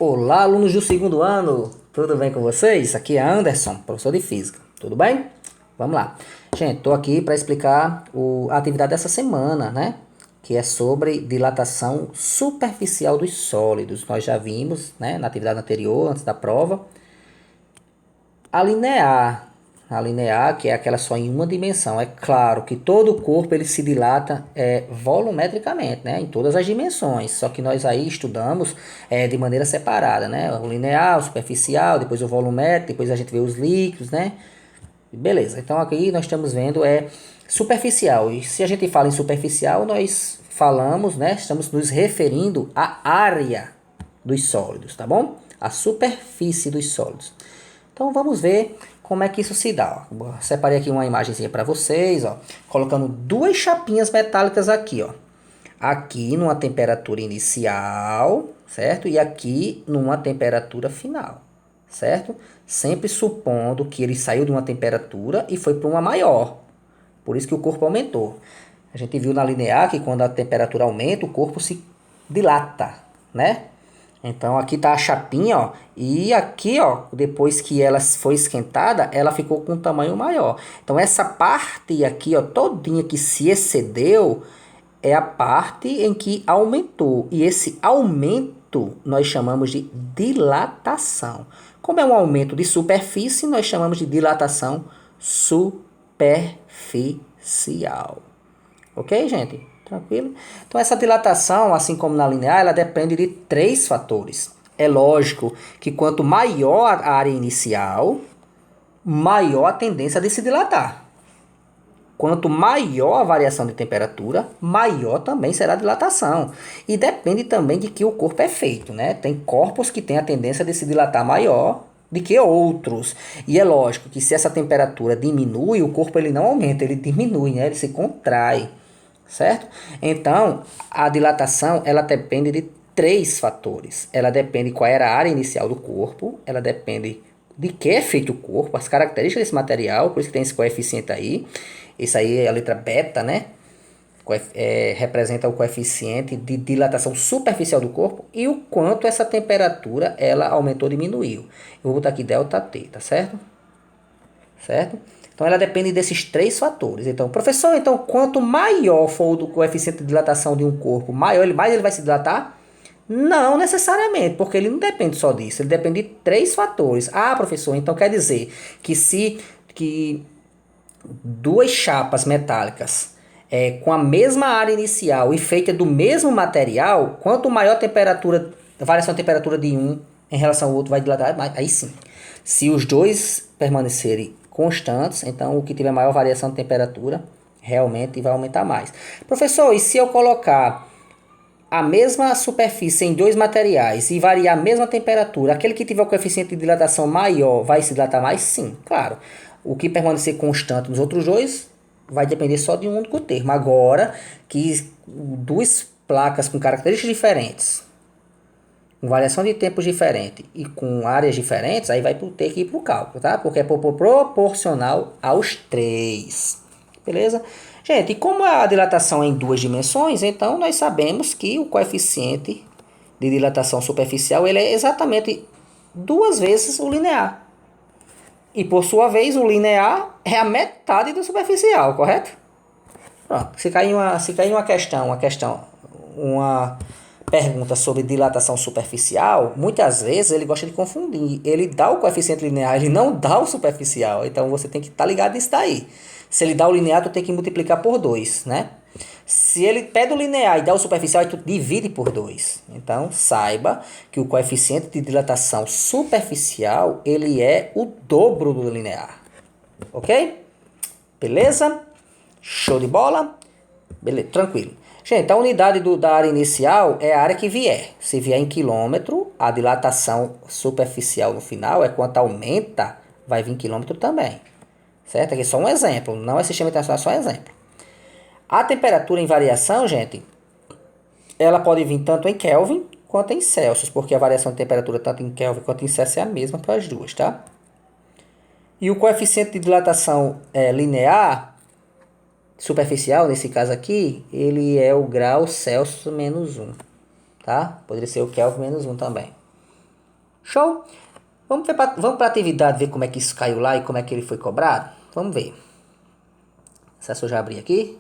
Olá, alunos do segundo ano, tudo bem com vocês? Aqui é Anderson, professor de Física, tudo bem? Vamos lá. Gente, estou aqui para explicar a atividade dessa semana, né? Que é sobre dilatação superficial dos sólidos. Nós já vimos, né, na atividade anterior, antes da prova, a linear, que é aquela só em uma dimensão. É claro que todo o corpo ele se dilata volumetricamente, né, em todas as dimensões. Só que nós aí estudamos de maneira separada, né? O linear, o superficial, depois o volumétrico, depois a gente vê os líquidos, né? Beleza. Então aqui nós estamos vendo superficial. E se a gente fala em superficial, nós falamos, né? Estamos nos referindo à área dos sólidos, tá bom? A superfície dos sólidos. Então vamos ver como é que isso se dá. Ó. Separei aqui uma imagenzinha para vocês, ó, colocando duas chapinhas metálicas aqui, ó. Aqui numa temperatura inicial, certo? E aqui numa temperatura final, certo? Sempre supondo que ele saiu de uma temperatura e foi para uma maior. Por isso que o corpo aumentou. A gente viu na linear que quando a temperatura aumenta, o corpo se dilata, né? Então aqui tá a chapinha, ó, e aqui, ó, depois que ela foi esquentada, ela ficou com um tamanho maior. Então essa parte aqui, ó, todinha que se excedeu é a parte em que aumentou. E esse aumento nós chamamos de dilatação. Como é um aumento de superfície, nós chamamos de dilatação superficial. Ok, gente? Tranquilo? Então, essa dilatação, assim como na linear, ela depende de três fatores. É lógico que quanto maior a área inicial, maior a tendência de se dilatar. Quanto maior a variação de temperatura, maior também será a dilatação. E depende também de que o corpo é feito, né? Tem corpos que têm a tendência de se dilatar maior do que outros. E é lógico que se essa temperatura diminui, o corpo ele não aumenta, ele diminui, né? Ele se contrai. Certo? Então, a dilatação, ela depende de três fatores. Ela depende de qual era a área inicial do corpo, ela depende de que é feito o corpo, as características desse material, por isso que tem esse coeficiente aí. Isso aí é a letra beta, né? Representa o coeficiente de dilatação superficial do corpo e o quanto essa temperatura ela aumentou ou diminuiu. Eu vou botar aqui ΔT, tá certo? Certo? Então, ela depende desses três fatores. Então, professor, então, quanto maior for o coeficiente de dilatação de um corpo, mais ele vai se dilatar? Não necessariamente, porque ele não depende só disso. Ele depende de três fatores. Ah, professor, então quer dizer que duas chapas metálicas com a mesma área inicial e feita do mesmo material, quanto maior a variação de temperatura de um em relação ao outro vai dilatar mais. Aí sim. Se os dois permanecerem constantes, então o que tiver maior variação de temperatura realmente vai aumentar mais. Professor, e se eu colocar a mesma superfície em dois materiais e variar a mesma temperatura, aquele que tiver o coeficiente de dilatação maior vai se dilatar mais? Sim, claro. O que permanecer constante nos outros dois vai depender só de um único termo. Agora que duas placas com características diferentes, com variação de tempos diferente e com áreas diferentes, aí vai ter que ir para o cálculo, tá? Porque é proporcional aos três. Beleza? Gente, e como a dilatação é em duas dimensões, então nós sabemos que o coeficiente de dilatação superficial ele é exatamente duas vezes o linear. E por sua vez, o linear é a metade do superficial, correto? Pronto. Se cair uma pergunta sobre dilatação superficial, muitas vezes ele gosta de confundir. Ele dá o coeficiente linear, ele não dá o superficial. Então você tem que estar ligado nisso daí. Se ele dá o linear, tu tem que multiplicar por 2, né? Se ele pede o linear e dá o superficial, tu divide por 2. Então, saiba que o coeficiente de dilatação superficial, ele é o dobro do linear. Ok? Beleza? Show de bola? Beleza, tranquilo. Gente, a unidade da área inicial é a área que vier. Se vier em quilômetro, a dilatação superficial no final é quanto aumenta, vai vir em quilômetro também. Certo? Aqui é só um exemplo, não é sistema internacional, é só um exemplo. A temperatura em variação, gente, ela pode vir tanto em Kelvin quanto em Celsius, porque a variação de temperatura tanto em Kelvin quanto em Celsius é a mesma para as duas, tá? E o coeficiente de dilatação linear, superficial, nesse caso aqui, ele é o grau Celsius menos 1, tá? Poderia ser o Kelvin menos 1 também. Show? Vamos para a atividade, ver como é que isso caiu lá e como é que ele foi cobrado? Vamos ver. Se eu já abrir aqui.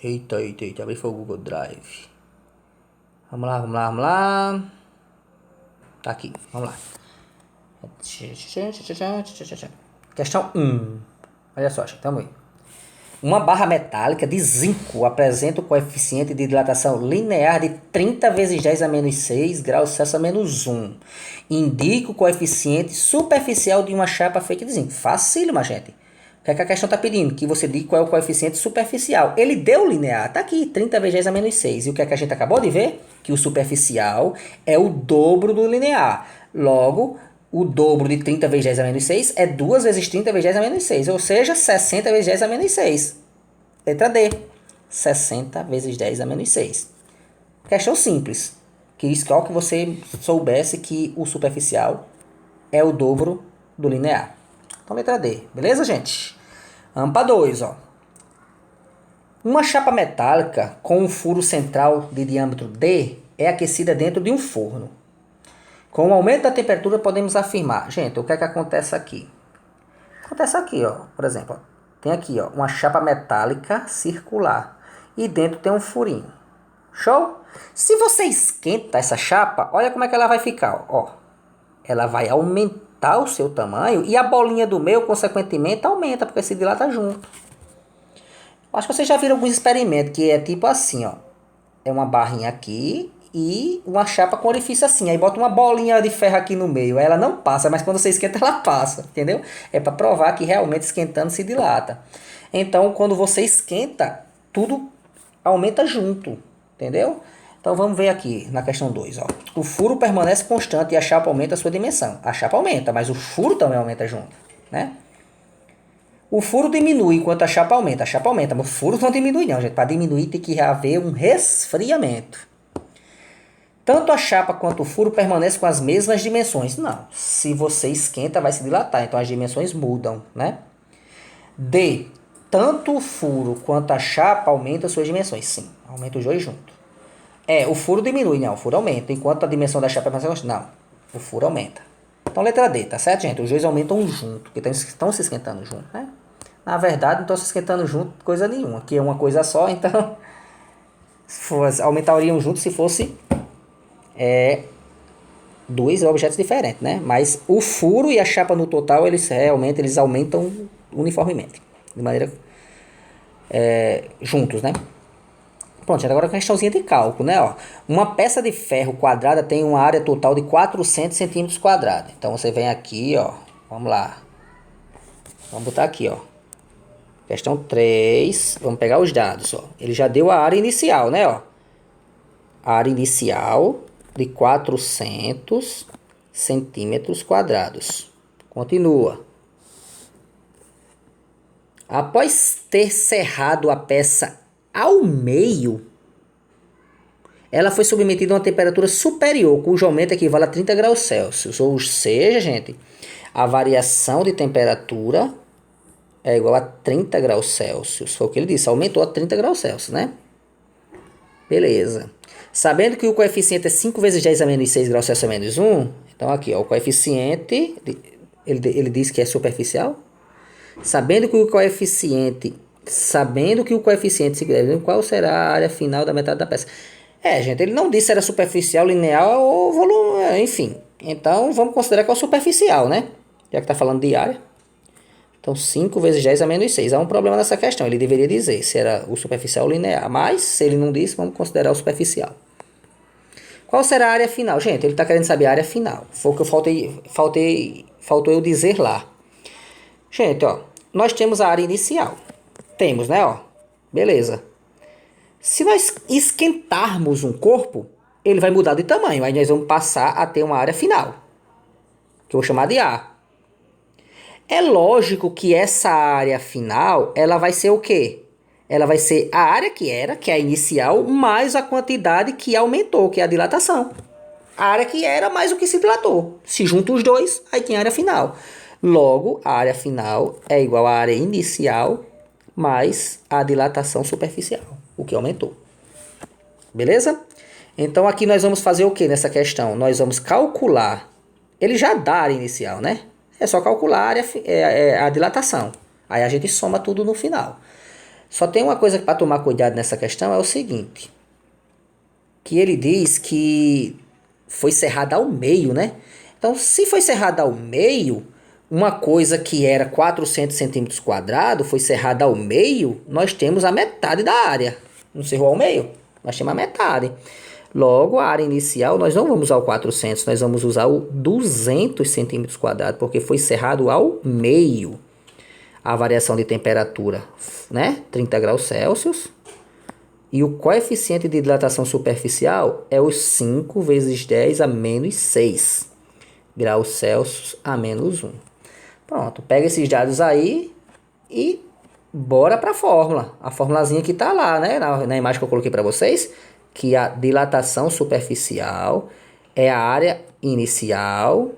Eita, abri foi o Google Drive. Vamos lá. Tá aqui, vamos lá. Questão 1. Olha só, tamo aí. Uma barra metálica de zinco apresenta o coeficiente de dilatação linear de 30 vezes 10 a menos 6 graus Celsius a menos 1. Indica o coeficiente superficial de uma chapa feita de zinco. Facílimo, gente. O que é que a questão está pedindo? Que você diga qual é o coeficiente superficial. Ele deu linear. Está aqui, 30 vezes 10 a menos 6. E o que é que a gente acabou de ver? Que o superficial é o dobro do linear. Logo, o dobro de 30 vezes 10 a menos 6 é 2 vezes 30 vezes 10 a menos 6. Ou seja, 60 vezes 10 a menos 6. Letra D. 60 vezes 10 a menos 6. Questão simples. Que só que você soubesse que o superficial é o dobro do linear. Então, letra D. Beleza, gente? Vamos para 2, ó. Uma chapa metálica com um furo central de diâmetro D é aquecida dentro de um forno. Com o aumento da temperatura, podemos afirmar... Gente, o que é que acontece aqui? Acontece aqui, ó. Por exemplo, ó. Tem aqui, ó, uma chapa metálica circular. E dentro tem um furinho. Show? Se você esquenta essa chapa, olha como é que ela vai ficar, ó. Ela vai aumentar o seu tamanho e a bolinha do meio, consequentemente, aumenta, porque se dilata junto. Acho que vocês já viram alguns experimentos, que é tipo assim, ó. É uma barrinha aqui e uma chapa com orifício assim. Aí bota uma bolinha de ferro aqui no meio. Aí ela não passa, mas quando você esquenta, ela passa, entendeu? É para provar que realmente esquentando se dilata. Então, quando você esquenta, tudo aumenta junto, entendeu? Então, vamos ver aqui na questão 2, ó. O furo permanece constante e a chapa aumenta a sua dimensão. A chapa aumenta, mas o furo também aumenta junto, né? O furo diminui enquanto a chapa aumenta. A chapa aumenta, mas o furo não diminui não, gente. Para diminuir tem que haver um resfriamento. Tanto a chapa quanto o furo permanecem com as mesmas dimensões. Não. Se você esquenta, vai se dilatar. Então as dimensões mudam, né? D. Tanto o furo quanto a chapa aumentam suas dimensões. Sim, aumenta os dois juntos. O furo diminui, não. O furo aumenta. Enquanto a dimensão da chapa permanece constante. Não. O furo aumenta. Então letra D, tá certo, gente? Os dois aumentam junto, porque estão se esquentando junto, né? Na verdade, não estão se esquentando junto coisa nenhuma. Aqui é uma coisa só, então... aumentariam junto se fosse... dois objetos diferentes, né? Mas o furo e a chapa no total, eles aumentam uniformemente. De maneira... juntos, né? Pronto, gente, agora uma questãozinha de cálculo, né? Ó, uma peça de ferro quadrada tem uma área total de 400 centímetros quadrados. Então, você vem aqui, ó. Vamos lá. Vamos botar aqui, ó. Questão 3. Vamos pegar os dados, ó. Ele já deu a área inicial, né? Ó. A área inicial de 400 centímetros quadrados. Continua. Após ter serrado a peça ao meio, ela foi submetida a uma temperatura superior, cujo aumento equivale a 30 graus Celsius. Ou seja, gente, a variação de temperatura é igual a 30 graus Celsius. Foi o que ele disse, aumentou a 30 graus Celsius, né? Beleza. Sabendo que o coeficiente é 5 vezes 10 a menos 6 graus Celsius a menos 1, então aqui, ó, o coeficiente, ele diz que é superficial. Sabendo que o coeficiente, qual será a área final da metade da peça? Gente, ele não disse se era superficial, linear ou volume, enfim. Então, vamos considerar que é o superficial, né? Já que está falando de área. Então, 5 vezes 10 a menos 6. Há um problema nessa questão. Ele deveria dizer se era o superficial ou linear. Mas, se ele não disse, vamos considerar o superficial. Qual será a área final? Gente, ele está querendo saber a área final. Foi o que faltou eu dizer lá. Gente, ó, nós temos a área inicial. Temos, né, ó? Beleza. Se nós esquentarmos um corpo, ele vai mudar de tamanho. Aí nós vamos passar a ter uma área final, que eu vou chamar de A. É lógico que essa área final, ela vai ser o quê? Ela vai ser a área que era, que é a inicial, mais a quantidade que aumentou, que é a dilatação. A área que era mais o que se dilatou. Se junta os dois, aí tem a área final. Logo, a área final é igual à área inicial mais a dilatação superficial, o que aumentou. Beleza? Então, aqui nós vamos fazer o que nessa questão? Nós vamos calcular ele já dá a área inicial, né? É só calcular a, área, a dilatação. Aí a gente soma tudo no final. Só tem uma coisa para tomar cuidado nessa questão, é o seguinte. Que ele diz que foi serrada ao meio, né? Então, se foi serrada ao meio, uma coisa que era 400 centímetros quadrados foi serrada ao meio, nós temos a metade da área. Não serrou ao meio? Nós temos a metade. Logo, a área inicial, nós não vamos usar o 400, nós vamos usar o 200 centímetros quadrados, porque foi serrado ao meio. A variação de temperatura, né? 30 graus Celsius. E o coeficiente de dilatação superficial é os 5 vezes 10 a menos 6 graus Celsius a menos 1. Pronto, pega esses dados aí e bora para a fórmula. A formulazinha que está lá, né? Na imagem que eu coloquei para vocês, que a dilatação superficial é a área inicial,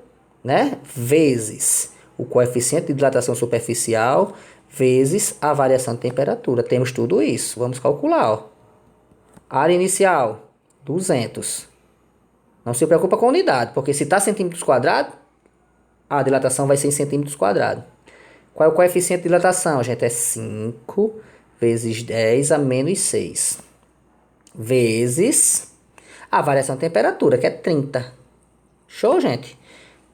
né? Vezes o coeficiente de dilatação superficial vezes a variação de temperatura. Temos tudo isso. Vamos calcular, ó. Área inicial, 200. Não se preocupa com a unidade, porque se está centímetros quadrados, a dilatação vai ser em centímetros quadrados. Qual é o coeficiente de dilatação, gente? É 5 vezes 10 a menos 6. Vezes a variação de temperatura, que é 30. Show, gente?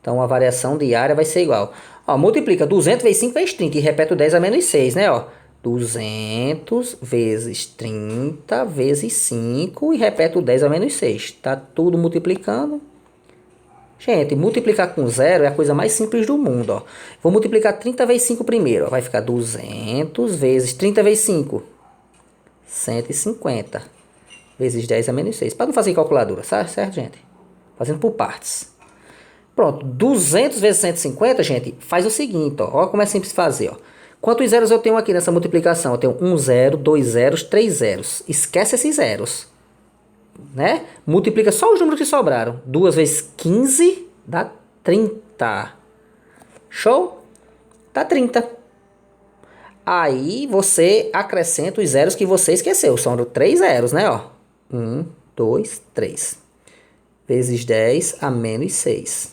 Então, a variação de área vai ser igual. Ó, multiplica 200 vezes 5 vezes 30 e repete o 10 a menos 6, né? Ó, 200 vezes 30 vezes 5 e repete o 10 a menos 6. Tá tudo multiplicando. Gente, multiplicar com zero é a coisa mais simples do mundo, ó. Vou multiplicar 30 vezes 5 primeiro, ó. Vai ficar 200 vezes 30 vezes 5. 150 vezes 10 a menos 6. Para não fazer calculadora, certo, gente? Fazendo por partes. Pronto, 200 vezes 150, gente, faz o seguinte, ó. Olha como é simples fazer, ó. Quantos zeros eu tenho aqui nessa multiplicação? Eu tenho 1 zero, 2 zeros, 3 zeros. Esquece esses zeros, né? Multiplica só os números que sobraram. 2 vezes 15 dá 30. Show? Dá 30. Aí você acrescenta os zeros que você esqueceu. São 3 zeros, né? Ó. 1, 2, 3. Vezes 10 a menos 6.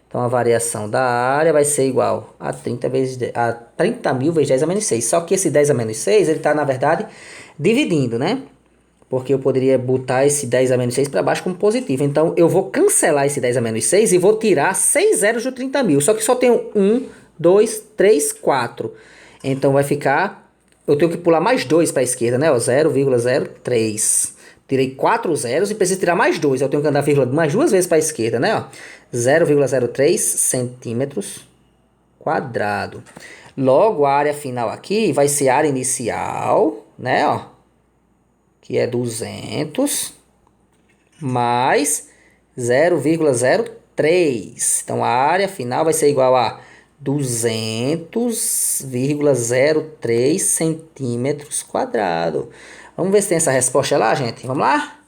Então, a variação da área vai ser igual a 30 mil vezes 10 a menos 6. Só que esse 10 a menos 6, ele está, na verdade, dividindo, né? Porque eu poderia botar esse 10 a menos 6 para baixo como positivo. Então, eu vou cancelar esse 10 a menos 6 e vou tirar 6 zeros do 30 mil. Só que só tenho 1, 2, 3, 4. Então, vai ficar... Eu tenho que pular mais 2 para a esquerda, né? 0,03. Tirei 4 zeros e preciso tirar mais 2. Eu tenho que andar vírgula mais 2 vezes para a esquerda, né? 0,03 centímetros quadrado. Logo, a área final aqui vai ser a área inicial, né? Ó, que é 200 mais 0,03. Então, a área final vai ser igual a 200,03 centímetros quadrados. Vamos ver se tem essa resposta lá, gente. Vamos lá?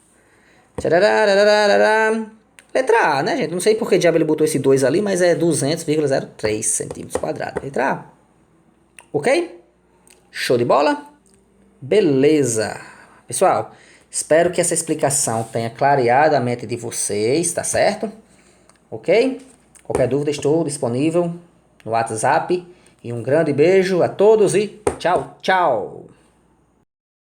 Letra A, né, gente? Não sei por que diabo ele botou esse 2 ali, mas é 200,03 centímetros quadrados. Letra A. Ok? Show de bola? Beleza. Pessoal, espero que essa explicação tenha clareado a mente de vocês, tá certo? Ok? Qualquer dúvida, estou disponível no WhatsApp. E um grande beijo a todos e tchau, tchau!